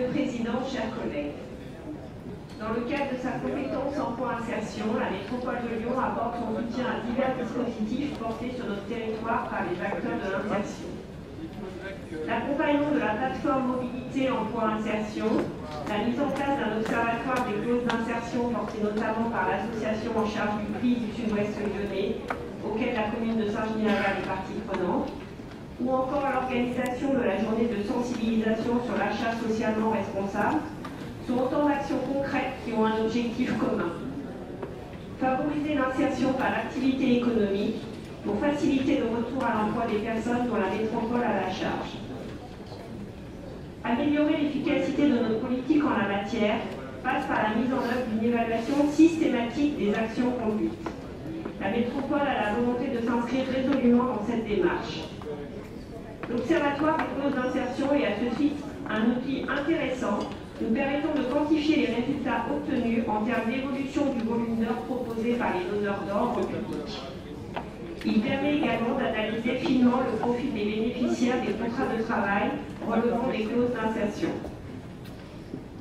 Monsieur le Président, chers collègues, dans le cadre de sa compétence emploi-insertion, la métropole de Lyon apporte son soutien à divers dispositifs portés sur notre territoire par les acteurs de l'insertion. L'accompagnement de la plateforme mobilité emploi-insertion, la mise en place d'un observatoire des clauses d'insertion porté notamment par l'association en charge du PLI du Sud-Ouest lyonnais, auquel la commune de Saint-Genis-Laval est partie prenante, ou encore l'organisation de la journée de sensibilisation sur l'achat socialement responsable, sont autant d'actions concrètes qui ont un objectif commun. Favoriser l'insertion par l'activité économique pour faciliter le retour à l'emploi des personnes dont la métropole a la charge. Améliorer l'efficacité de notre politique en la matière passe par la mise en œuvre d'une évaluation systématique des actions conduites. La métropole a la volonté de s'inscrire résolument dans cette démarche. L'Observatoire des clauses d'insertion est à ce titre un outil intéressant nous permettant de quantifier les résultats obtenus en termes d'évolution du volume d'heures proposées par les donneurs d'ordre public. Il permet également d'analyser finement le profil des bénéficiaires des contrats de travail relevant des clauses d'insertion.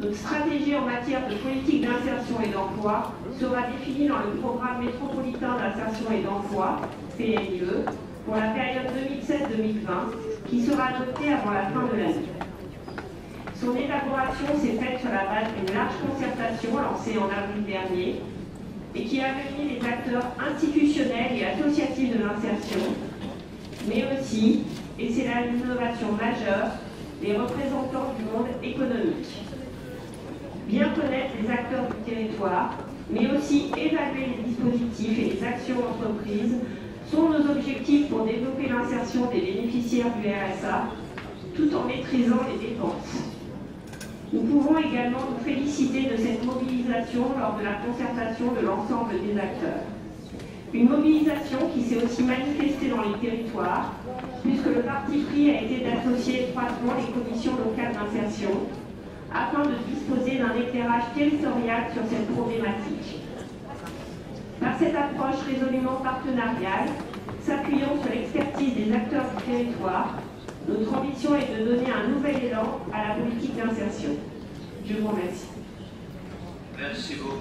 Notre stratégie en matière de politique d'insertion et d'emploi sera définie dans le programme métropolitain d'insertion et d'emploi, PMIE, pour la période 2017-2020, qui sera adopté avant la fin de l'année. Son élaboration s'est faite sur la base d'une large concertation lancée en avril dernier et qui a réuni les acteurs institutionnels et associatifs de l'insertion, mais aussi, et c'est là une innovation majeure, les représentants du monde économique. Bien connaître les acteurs du territoire, mais aussi évaluer les dispositifs et les actions entreprises sont nos objectifs pour développer l'insertion des bénéficiaires du RSA, tout en maîtrisant les dépenses. Nous pouvons également nous féliciter de cette mobilisation lors de la concertation de l'ensemble des acteurs. Une mobilisation qui s'est aussi manifestée dans les territoires, puisque le parti pris a été d'associer étroitement les commissions locales d'insertion, afin de disposer d'un éclairage territorial sur cette problématique. Par cette approche résolument partenariale, s'appuyant sur l'expertise des acteurs du territoire, notre ambition est de donner un nouvel élan à la politique d'insertion. Je vous remercie. Merci beaucoup.